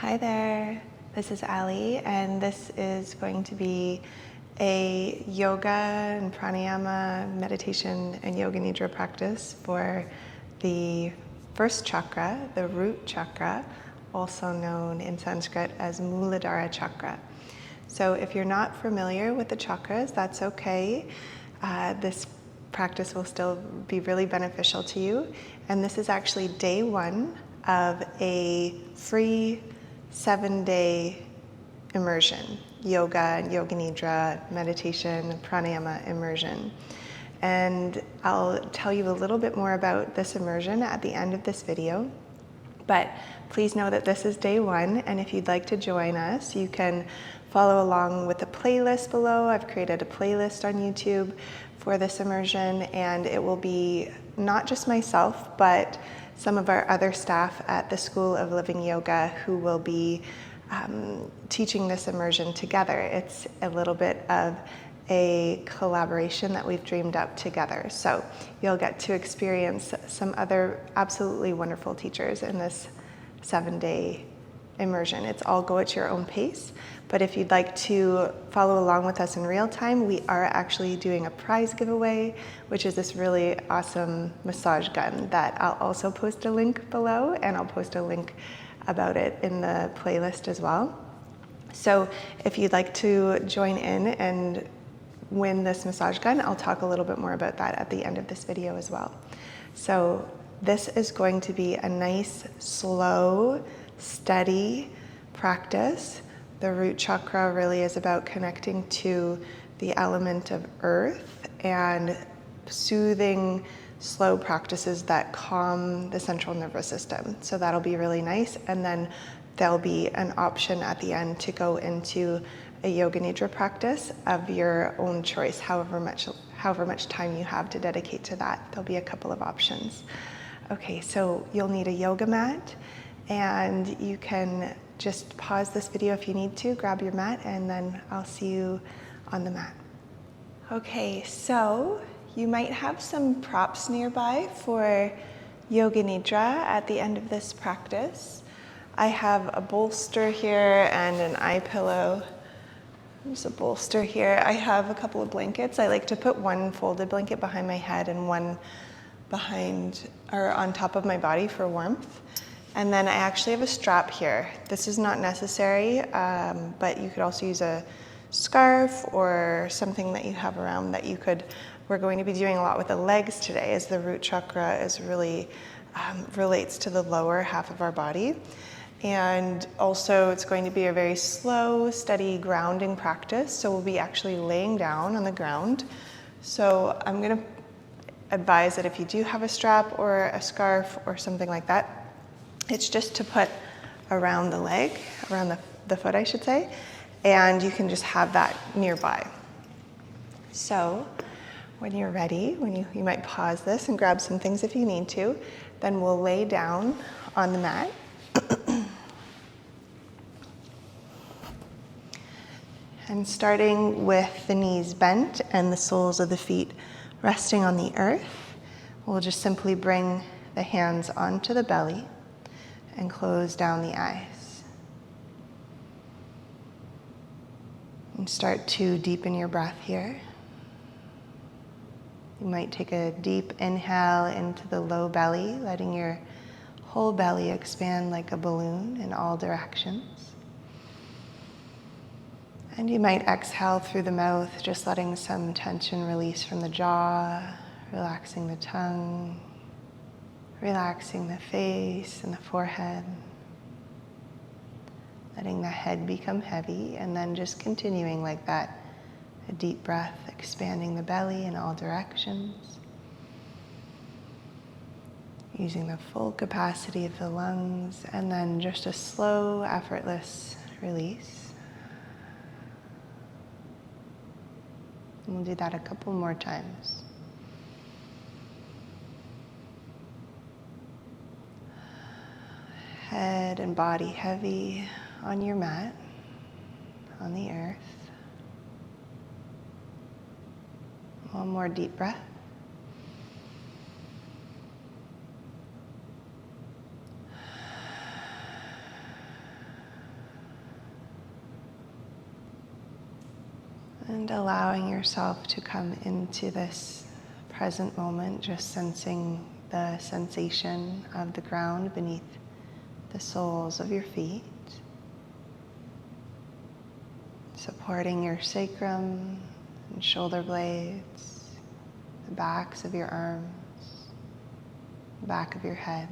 Hi there, this is Ali, and this is going to be a yoga and pranayama, meditation and yoga nidra practice for the first chakra, the root chakra, also known in Sanskrit as muladhara chakra. So if you're not familiar with the chakras, that's okay. This practice will still be really beneficial to you. And this is actually day one of a free 7-day immersion, yoga and yoga nidra, meditation, pranayama immersion. And I'll tell you a little bit more about this immersion at the end of this video. But please know that this is day one, and if you'd like to join us, you can follow along with the playlist below. I've created a playlist on YouTube for this immersion, and it will be not just myself, but some of our other staff at the School of Living Yoga who will be teaching this immersion together. It's a little bit of a collaboration that we've dreamed up together. So you'll get to experience some other absolutely wonderful teachers in this 7-day immersion. It's all go at your own pace. But if you'd like to follow along with us in real time, we are actually doing a prize giveaway, which is this really awesome massage gun that I'll also post a link below, and I'll post a link about it in the playlist as well. So if you'd like to join in and win this massage gun, I'll talk a little bit more about that at the end of this video as well. So this is going to be a nice, slow, steady practice. The root chakra really is about connecting to the element of earth and soothing, slow practices that calm the central nervous system. So that'll be really nice. And then there'll be an option at the end to go into a yoga nidra practice of your own choice, however much time you have to dedicate to that. There'll be a couple of options. Okay, so you'll need a yoga mat, and you can just pause this video if you need to, grab your mat, and then I'll see you on the mat. Okay, so you might have some props nearby for yoga nidra at the end of this practice. I have a bolster here and an eye pillow. There's a bolster here. I have a couple of blankets. I like to put one folded blanket behind my head and one behind or on top of my body for warmth. And then I actually have a strap here. This is not necessary, but you could also use a scarf or something that you have around that you could. We're going to be doing a lot with the legs today, as the root chakra is really relates to the lower half of our body. And also it's going to be a very slow, steady grounding practice. So we'll be actually laying down on the ground. So I'm going to advise that if you do have a strap or a scarf or something like that, it's just to put around the leg, around the foot, I should say, and you can just have that nearby. So when you're ready, you might pause this and grab some things if you need to, then we'll lay down on the mat. And starting with the knees bent and the soles of the feet resting on the earth, we'll just simply bring the hands onto the belly and close down the eyes. And start to deepen your breath here. You might take a deep inhale into the low belly, letting your whole belly expand like a balloon in all directions. And you might exhale through the mouth, just letting some tension release from the jaw, relaxing the tongue, relaxing the face and the forehead, letting the head become heavy, and then just continuing like that, a deep breath, expanding the belly in all directions, using the full capacity of the lungs, and then just a slow, effortless release. And we'll do that a couple more times. Head and body heavy on your mat, on the earth. One more deep breath. And allowing yourself to come into this present moment, just sensing the sensation of the ground beneath the soles of your feet, supporting your sacrum and shoulder blades, the backs of your arms, the back of your head.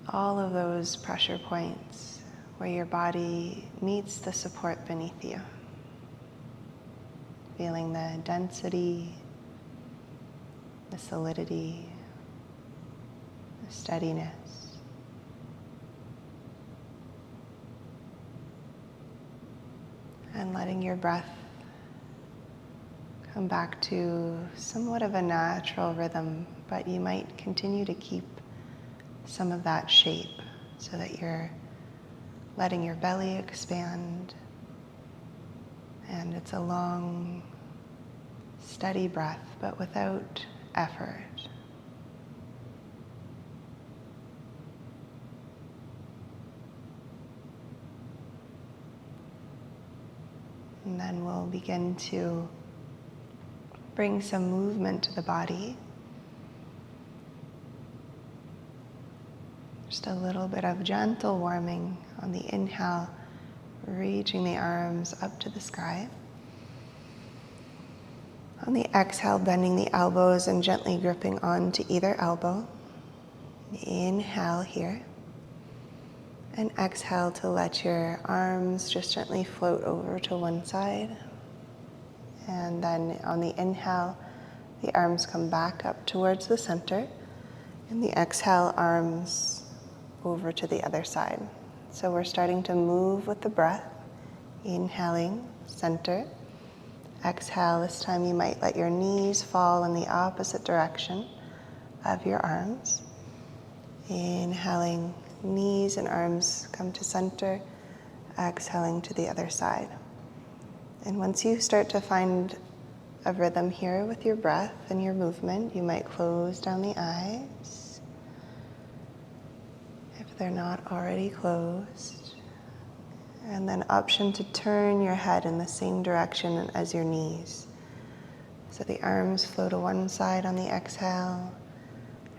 All of those pressure points where your body meets the support beneath you. Feeling the density, the solidity, the steadiness. And letting your breath come back to somewhat of a natural rhythm, but you might continue to keep some of that shape so that you're letting your belly expand, and it's a long, steady breath, but without effort. And then we'll begin to bring some movement to the body. Just a little bit of gentle warming on the inhale, reaching the arms up to the sky. On the exhale, bending the elbows and gently gripping onto either elbow. Inhale here. And exhale to let your arms just gently float over to one side. And then on the inhale, the arms come back up towards the center. And the exhale, arms over to the other side. So we're starting to move with the breath. Inhaling, center. Exhale, this time you might let your knees fall in the opposite direction of your arms. Inhaling, knees and arms come to center. Exhaling to the other side. And once you start to find a rhythm here with your breath and your movement, you might close down the eyes if they're not already closed. And then option to turn your head in the same direction as your knees. So the arms flow to one side on the exhale,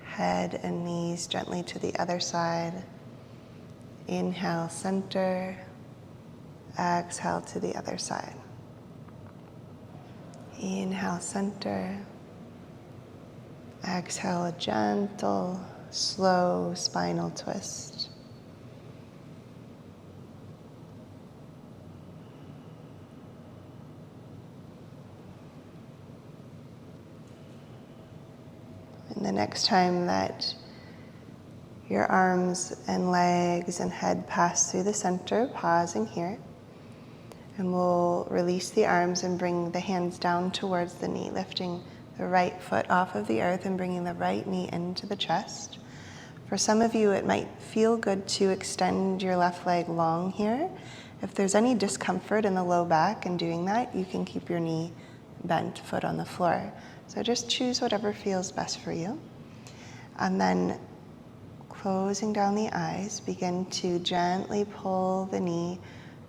head and knees gently to the other side. Inhale, center. Exhale to the other side. Inhale, center. Exhale, a gentle, slow spinal twist. And the next time that your arms and legs and head pass through the center, pausing here. And we'll release the arms and bring the hands down towards the knee, lifting the right foot off of the earth and bringing the right knee into the chest. For some of you, it might feel good to extend your left leg long here. If there's any discomfort in the low back in doing that, you can keep your knee bent, foot on the floor. So just choose whatever feels best for you. And then closing down the eyes, begin to gently pull the knee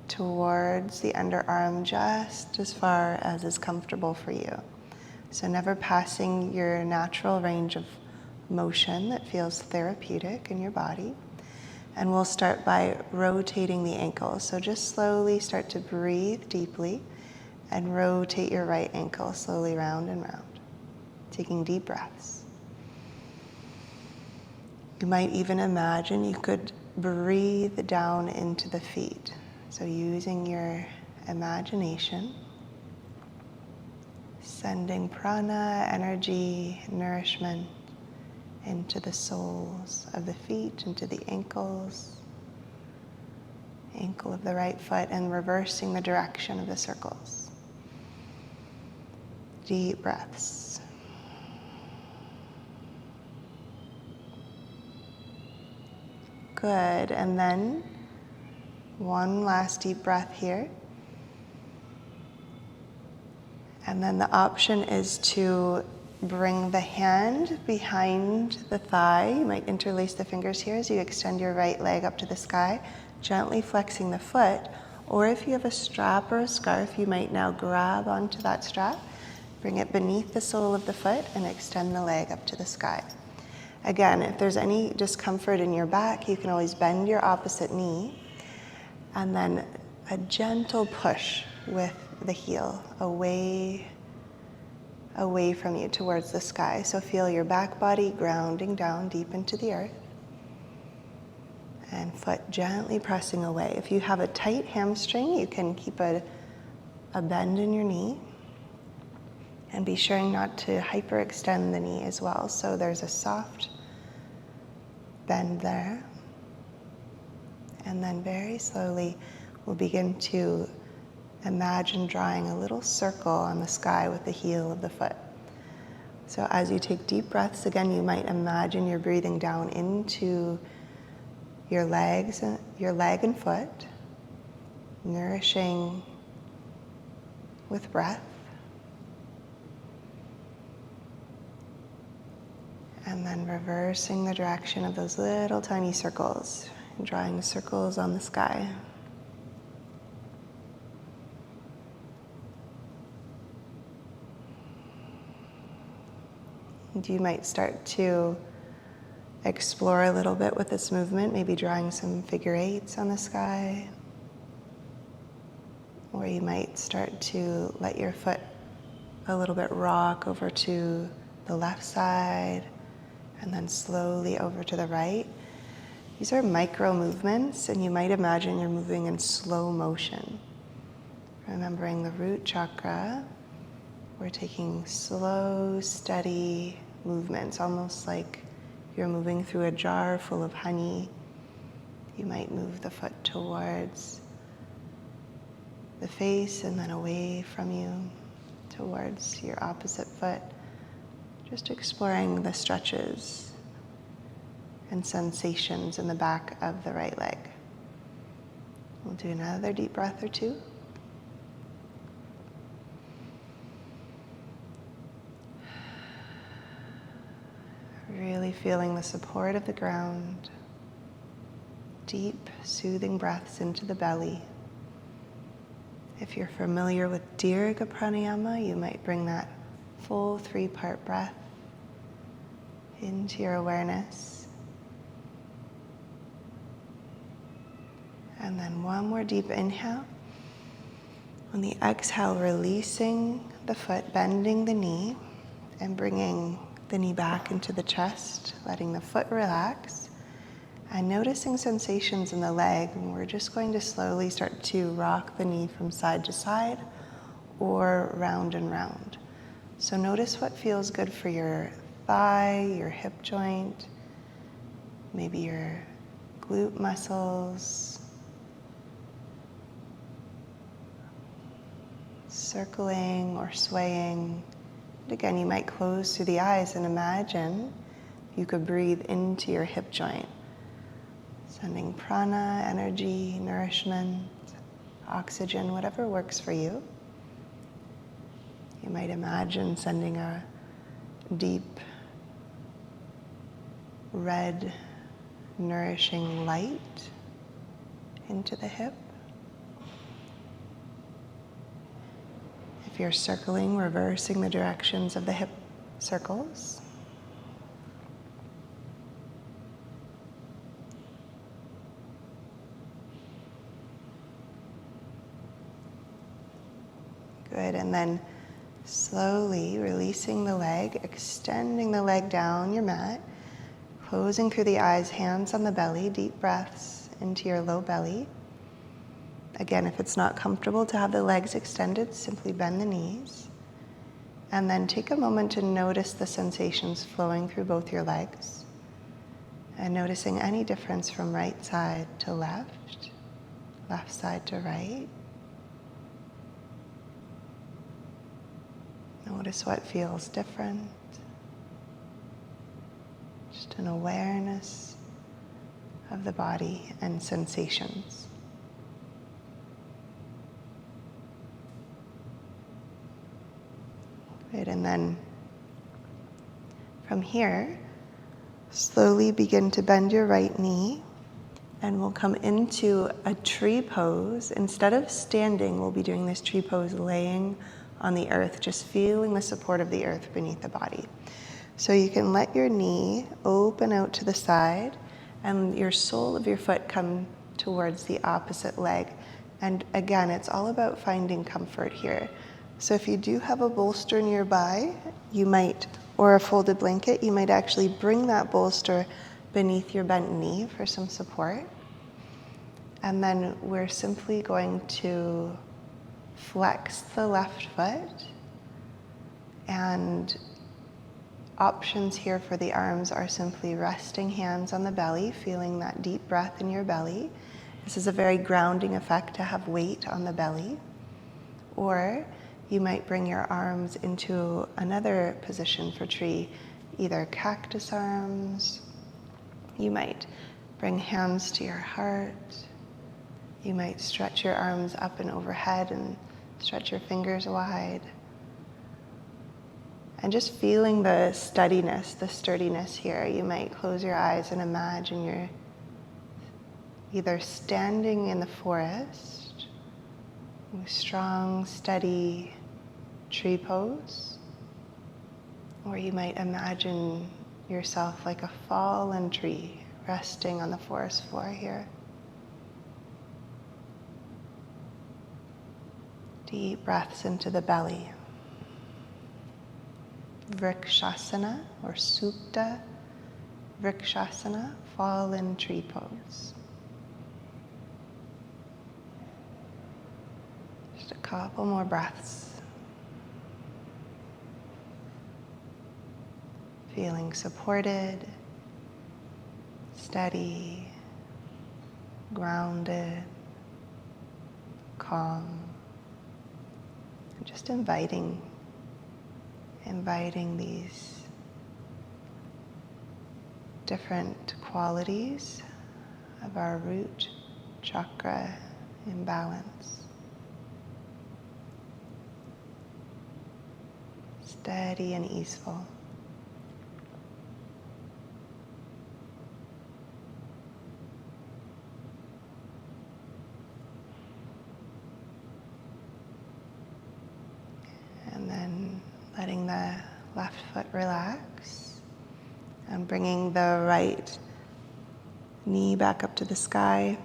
towards the underarm just as far as is comfortable for you. So never passing your natural range of motion that feels therapeutic in your body. And we'll start by rotating the ankle. So just slowly start to breathe deeply and rotate your right ankle slowly round and round, taking deep breaths. You might even imagine you could breathe down into the feet. So using your imagination, sending prana, energy, nourishment into the soles of the feet, into the ankles, ankle of the right foot, and reversing the direction of the circles. Deep breaths. Good, and then one last deep breath here. And then the option is to bring the hand behind the thigh. You might interlace the fingers here as you extend your right leg up to the sky, gently flexing the foot, Or if you have a strap or a scarf, you might now grab onto that strap, bring it beneath the sole of the foot, and extend the leg up to the sky. Again, if there's any discomfort in your back, you can always bend your opposite knee, and then a gentle push with the heel away from you towards the sky. So feel your back body grounding down deep into the earth, and foot gently pressing away. If you have a tight hamstring, you can keep a bend in your knee, and be sure not to hyperextend the knee as well. So there's a soft bend there. And then very slowly, we'll begin to imagine drawing a little circle on the sky with the heel of the foot. So as you take deep breaths, again, you might imagine you're breathing down into your leg and foot, nourishing with breath. And then reversing the direction of those little tiny circles, drawing circles on the sky. And you might start to explore a little bit with this movement, maybe drawing some figure eights on the sky. Or you might start to let your foot a little bit rock over to the left side, and then slowly over to the right. These are micro movements, and you might imagine you're moving in slow motion. Remembering the root chakra, we're taking slow, steady movements, almost like you're moving through a jar full of honey. You might move the foot towards the face and then away from you towards your opposite foot. Just exploring the stretches and sensations in the back of the right leg. We'll do another deep breath or two. Really feeling the support of the ground. Deep, soothing breaths into the belly. If you're familiar with Dirga Pranayama, you might bring that full 3-part breath into your awareness. And then one more deep inhale. On the exhale, releasing the foot, bending the knee, and bringing the knee back into the chest, letting the foot relax, and noticing sensations in the leg. And we're just going to slowly start to rock the knee from side to side or round and round. So notice what feels good for your thigh, your hip joint, maybe your glute muscles. Circling or swaying. And again, you might close through the eyes and imagine you could breathe into your hip joint, sending prana, energy, nourishment, oxygen, whatever works for you. You might imagine sending a deep, red, nourishing light into the hip. If you're circling, reversing the directions of the hip circles. Good, and then slowly releasing the leg, extending the leg down your mat, closing through the eyes, hands on the belly, deep breaths into your low belly. Again, if it's not comfortable to have the legs extended, simply bend the knees. And then take a moment to notice the sensations flowing through both your legs. And noticing any difference from right side to left, left side to right. Notice what feels different. Just an awareness of the body and sensations. Good, and then from here, slowly begin to bend your right knee And we'll come into a tree pose. Instead of standing, we'll be doing this tree pose laying on the earth, just feeling the support of the earth beneath the body. So you can let your knee open out to the side and your sole of your foot come towards the opposite leg. And again, it's all about finding comfort here. So if you do have a bolster nearby, you might, or a folded blanket, you might actually bring that bolster beneath your bent knee for some support. And then we're simply going to flex the left foot. And options here for the arms are simply resting hands on the belly, feeling that deep breath in your belly. This is a very grounding effect to have weight on the belly. Or you might bring your arms into another position for tree, either cactus arms. You might bring hands to your heart. You might stretch your arms up and overhead and stretch your fingers wide. And just feeling the steadiness, the sturdiness here. You might close your eyes and imagine you're either standing in the forest, with strong, steady tree pose, or you might imagine yourself like a fallen tree resting on the forest floor here. Deep breaths into the belly. Vrikshasana or Supta Vrikshasana, fallen tree pose. Just a couple more breaths. Feeling supported, steady, grounded, calm. And just inviting these different qualities of our root chakra imbalance. Steady and easeful. And then letting the left foot relax and bringing the right knee back up to the sky.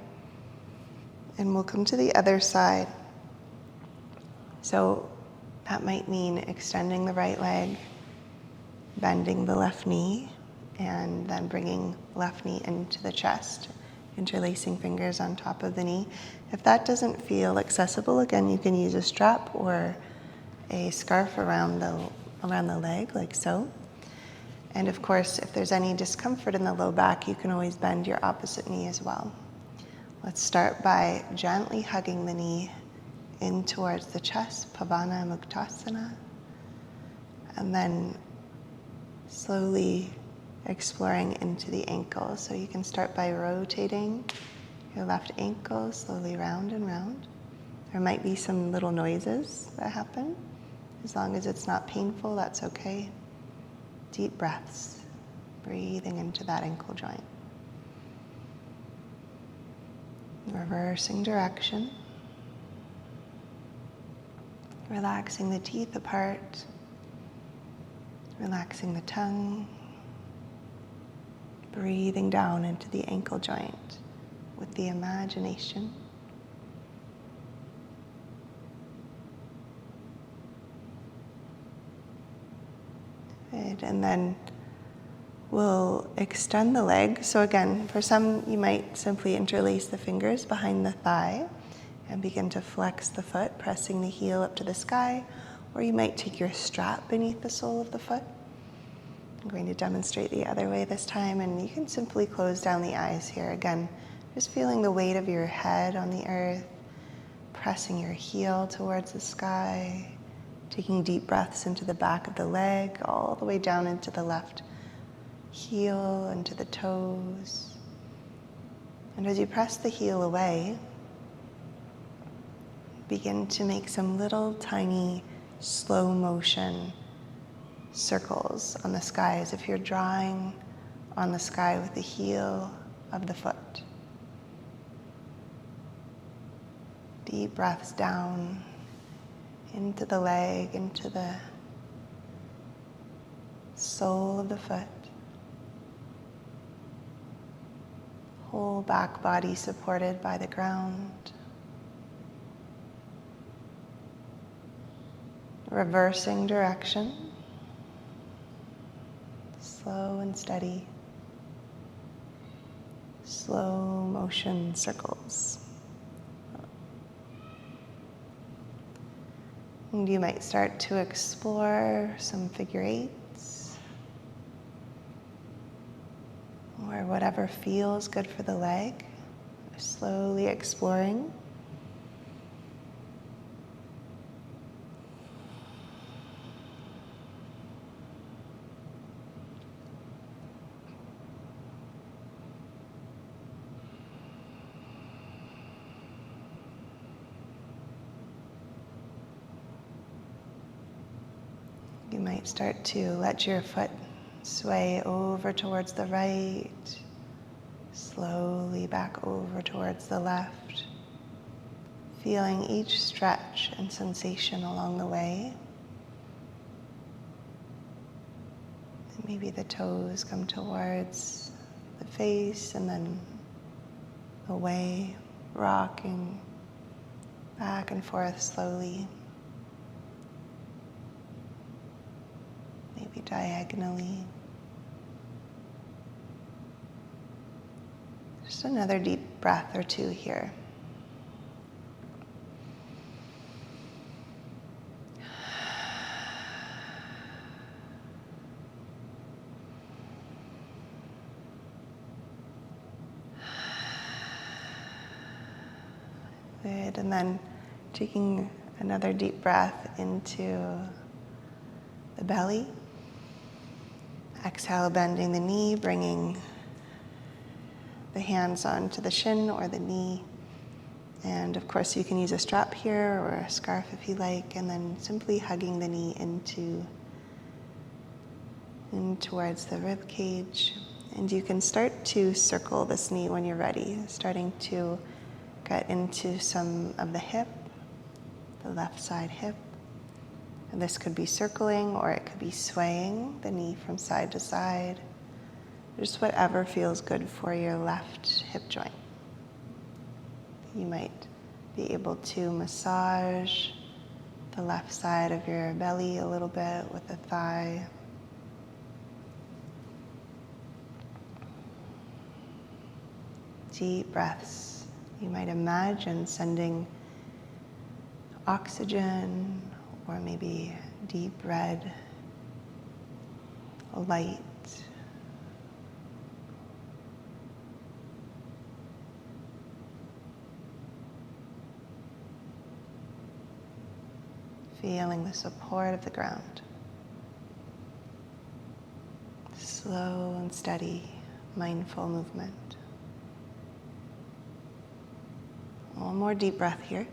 And we'll come to the other side. So that might mean extending the right leg, bending the left knee, and then bringing left knee into the chest, interlacing fingers on top of the knee. If that doesn't feel accessible, again, you can use a strap or a scarf around the leg, like so. And of course, if there's any discomfort in the low back, you can always bend your opposite knee as well. Let's start by gently hugging the knee in towards the chest, Pavana Muktasana, and then slowly exploring into the ankle. So you can start by rotating your left ankle slowly round and round. There might be some little noises that happen. As long as it's not painful, that's okay. Deep breaths, breathing into that ankle joint. Reversing direction. Relaxing the teeth apart. Relaxing the tongue. Breathing down into the ankle joint with the imagination. Good. And then we'll extend the leg. So again, for some, you might simply interlace the fingers behind the thigh and begin to flex the foot, pressing the heel up to the sky, or you might take your strap beneath the sole of the foot. I'm going to demonstrate the other way this time, and you can simply close down the eyes here. Again, just feeling the weight of your head on the earth, pressing your heel towards the sky, taking deep breaths into the back of the leg, all the way down into the left heel, into the toes. And as you press the heel away, begin to make some little tiny slow motion circles on the sky, as if you're drawing on the sky with the heel of the foot. Deep breaths down into the leg, into the sole of the foot. Whole back body supported by the ground. Reversing direction. Slow and steady. Slow motion circles. And you might start to explore some figure eights, or whatever feels good for the leg. Slowly exploring. You might start to let your foot sway over towards the right, slowly back over towards the left, feeling each stretch and sensation along the way. And maybe the toes come towards the face and then away, rocking back and forth slowly. Maybe diagonally. Just another deep breath or two here. Good, and then taking another deep breath into the belly. Exhale, bending the knee, bringing the hands onto the shin or the knee. And of course you can use a strap here or a scarf if you like, and then simply hugging the knee in towards the rib cage. And you can start to circle this knee when you're ready, starting to get into some of the hip, the left side hip. And this could be circling or it could be swaying the knee from side to side. Just whatever feels good for your left hip joint. You might be able to massage the left side of your belly a little bit with the thigh. Deep breaths. You might imagine sending oxygen or maybe deep red light feeling the support of the ground. Slow and steady, mindful movement. One more deep breath here.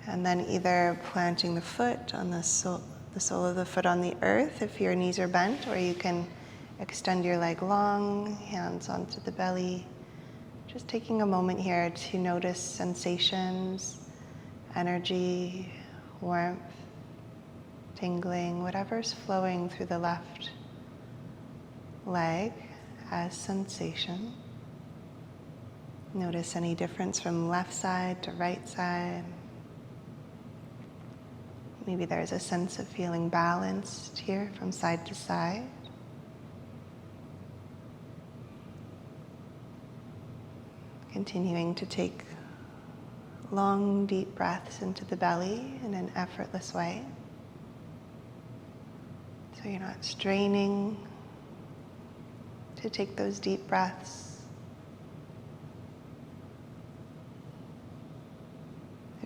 And then either planting the foot on the sole of the foot on the earth if your knees are bent, or you can extend your leg long, hands onto the belly. Just taking a moment here to notice sensations, energy, warmth, tingling, whatever's flowing through the left leg as sensation. Notice any difference from left side to right side. Maybe there's a sense of feeling balanced here from side to side. Continuing to take long, deep breaths into the belly in an effortless way. So you're not straining to take those deep breaths.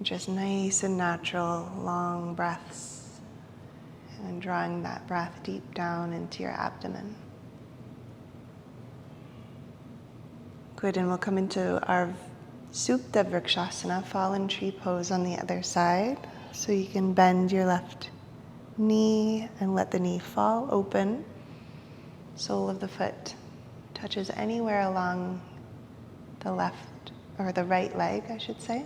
Just nice and natural, long breaths, and drawing that breath deep down into your abdomen. Good, and we'll come into our soothe vrikshasana, fallen tree pose on the other side. So you can bend your left knee and let the knee fall open, sole of the foot touches anywhere along the left or the right leg, I should say.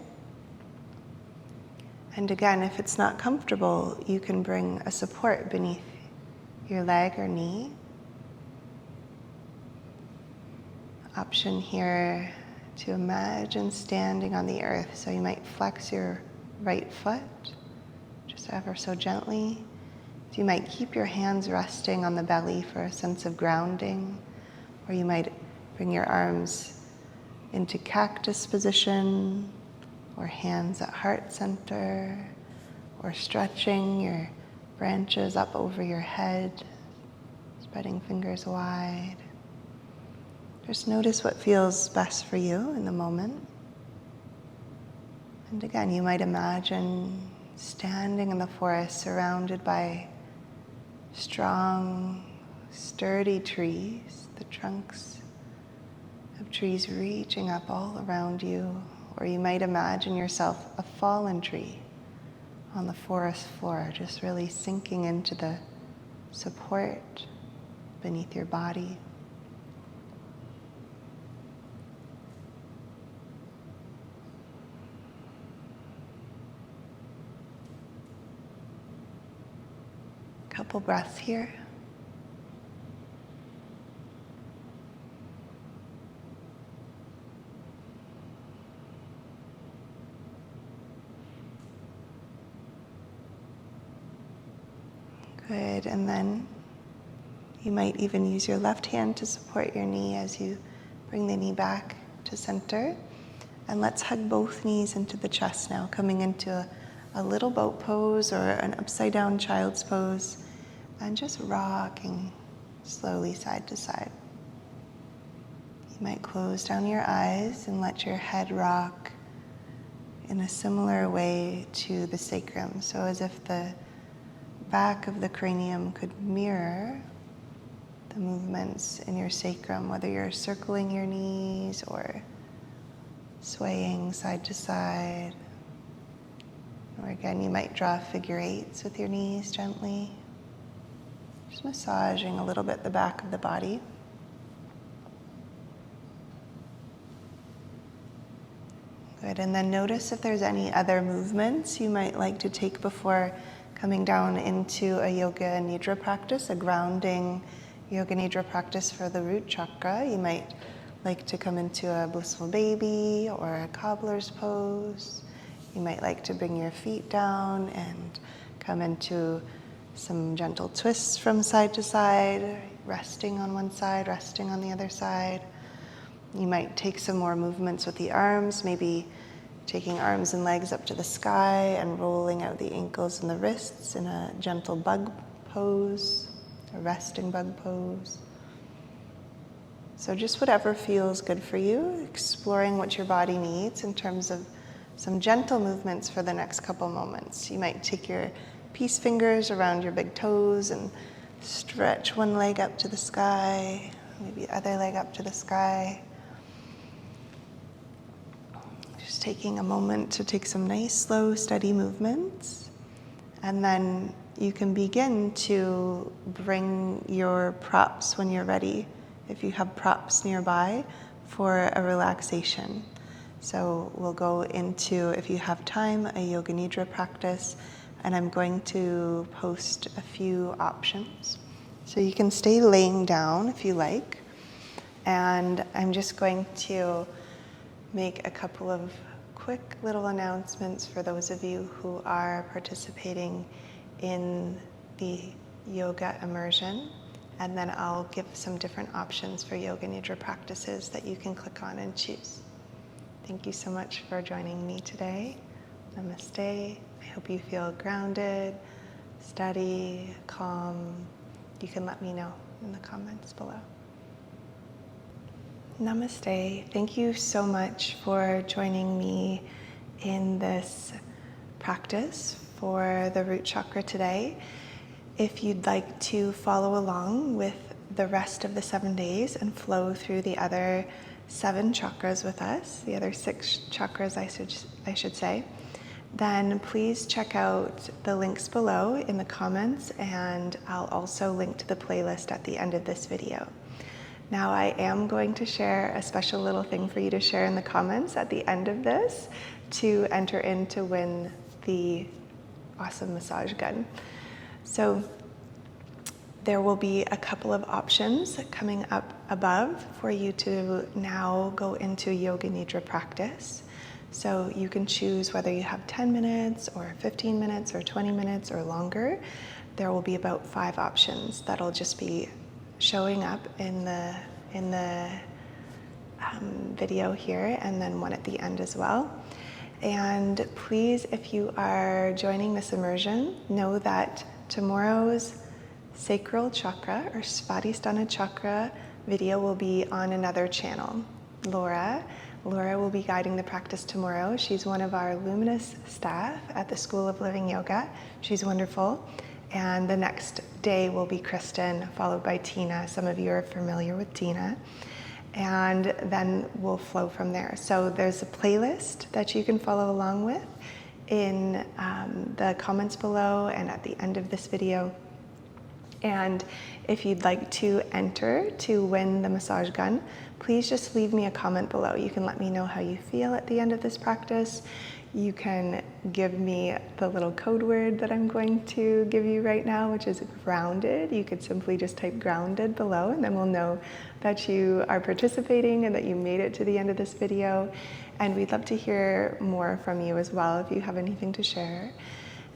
And again, if it's not comfortable, you can bring a support beneath your leg or knee. Option here to imagine standing on the earth. So you might flex your right foot, just ever so gently. You might keep your hands resting on the belly for a sense of grounding, or you might bring your arms into cactus position, or hands at heart center, or stretching your branches up over your head, spreading fingers wide. Just notice what feels best for you in the moment. And again, you might imagine standing in the forest surrounded by strong, sturdy trees, the trunks of trees reaching up all around you. Or you might imagine yourself a fallen tree on the forest floor, just really sinking into the support beneath your body. Couple breaths here. Good, and then you might even use your left hand to support your knee as you bring the knee back to center. And let's hug both knees into the chest now, coming into a little boat pose or an upside down child's pose, and just rocking slowly side to side. You might close down your eyes and let your head rock in a similar way to the sacrum, so as if the back of the cranium could mirror the movements in your sacrum, whether you're circling your knees or swaying side to side. Or again, you might draw figure eights with your knees gently, just massaging a little bit the back of the body. Good, and then notice if there's any other movements you might like to take before coming down into a yoga nidra practice, a grounding yoga nidra practice for the root chakra. You might like to come into a blissful baby or a cobbler's pose. You might like to bring your feet down and come into some gentle twists from side to side, resting on one side, resting on the other side. You might take some more movements with the arms, maybe taking arms and legs up to the sky and rolling out the ankles and the wrists in a gentle bug pose, a resting bug pose. So just whatever feels good for you, exploring what your body needs in terms of some gentle movements for the next couple moments. You might take your peace fingers around your big toes and stretch one leg up to the sky, maybe the other leg up to the sky. Just taking a moment to take some nice, slow, steady movements. And then you can begin to bring your props when you're ready, if you have props nearby, for a relaxation. So we'll go into, if you have time, a yoga nidra practice, and I'm going to post a few options. So you can stay laying down if you like, and I'm just going to make a couple of quick little announcements for those of you who are participating in the yoga immersion, and then I'll give some different options for yoga nidra practices that you can click on and choose. Thank you so much for joining me today. Namaste. I hope you feel grounded, steady, calm. You can let me know in the comments below. Namaste. Thank you so much for joining me in this practice for the root chakra today. If you'd like to follow along with the rest of the 7 days and flow through the other 7 chakras with us, the other 6 chakras I should say, then please check out the links below in the comments, and I'll also link to the playlist at the end of this video. Now I am going to share a special little thing for you to share in the comments at the end of this to enter in to win the awesome massage gun. So there will be a couple of options coming up above for you to now go into Yoga Nidra practice. So you can choose whether you have 10 minutes or 15 minutes or 20 minutes or longer. There will be about 5 options that'll just be showing up in the video here, and then one at the end as well. And please, if you are joining this immersion, know that tomorrow's sacral chakra or Svadhisthana chakra video will be on another channel. Laura will be guiding the practice tomorrow. She's one of our luminous staff at the School of Living Yoga. She's wonderful. And the next day will be Kristen, followed by Tina. Some of you are familiar with Tina. And then we'll flow from there. So there's a playlist that you can follow along with in the comments below and at the end of this video. And if you'd like to enter to win the massage gun, please just leave me a comment below. You can let me know how you feel at the end of this practice. You can give me the little code word that I'm going to give you right now, which is grounded. You could simply just type grounded below, and then we'll know that you are participating and that you made it to the end of this video. And we'd love to hear more from you as well if you have anything to share.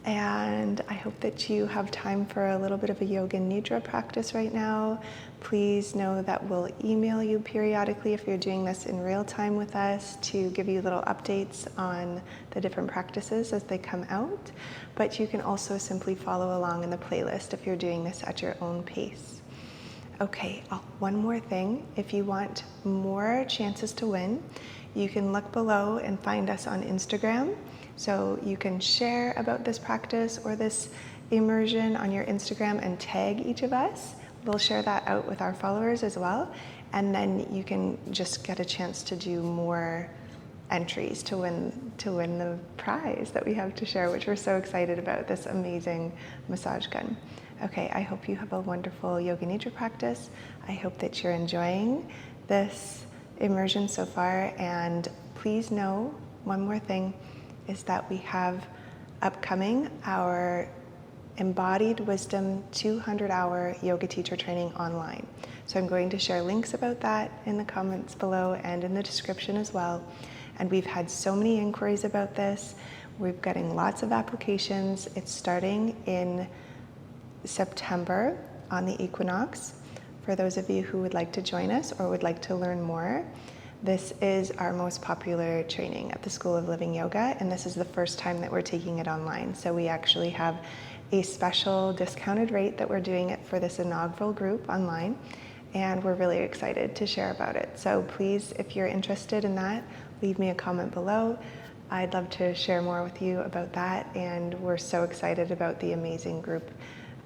And I hope that you have time for a little bit of a Yoga Nidra practice right now. Please know that we'll email you periodically if you're doing this in real time with us to give you little updates on the different practices as they come out. But you can also simply follow along in the playlist if you're doing this at your own pace. Okay, one more thing. If you want more chances to win, you can look below and find us on Instagram. So you can share about this practice or this immersion on your Instagram and tag each of us. We'll share that out with our followers as well. And then you can just get a chance to do more entries to win the prize that we have to share, which we're so excited about, this amazing massage gun. Okay, I hope you have a wonderful Yoga Nidra practice. I hope that you're enjoying this immersion so far. And please know one more thing is that we have upcoming our Embodied Wisdom 200-hour yoga teacher training online. So I'm going to share links about that in the comments below and in the description as well. And we've had so many inquiries about this. We're getting lots of applications. It's starting in September on the equinox. For those of you who would like to join us or would like to learn more, this is our most popular training at the School of Living Yoga, and this is the first time that we're taking it online. So we actually have a special discounted rate that we're doing it for this inaugural group online, and we're really excited to share about it. So please, if you're interested in that, leave me a comment below. I'd love to share more with you about that, and we're so excited about the amazing group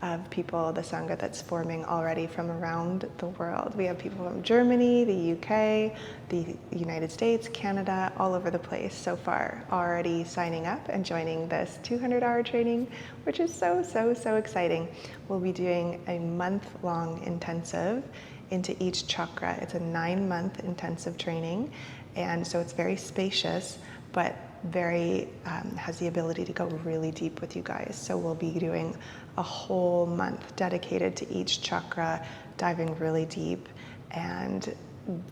of people, the Sangha that's forming already from around the world. We have people from Germany, the UK, the United States, Canada, all over the place so far already signing up and joining this 200-hour training, which is so exciting. We'll be doing a month-long intensive into each chakra. It's a 9-month intensive training, and so it's very spacious, but very has the ability to go really deep with you guys. So we'll be doing a whole month dedicated to each chakra, diving really deep and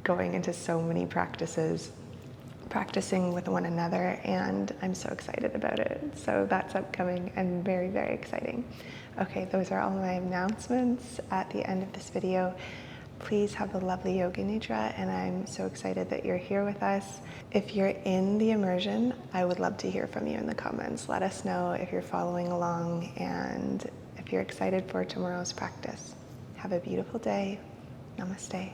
going into so many practices, practicing with one another, and I'm so excited about it. So that's upcoming and very exciting. Okay, those are all my announcements at the end of this video. Please have a lovely Yoga Nidra, and I'm so excited that you're here with us. If you're in the immersion, I would love to hear from you in the comments. Let us know if you're following along and if you're excited for tomorrow's practice. Have a beautiful day. Namaste.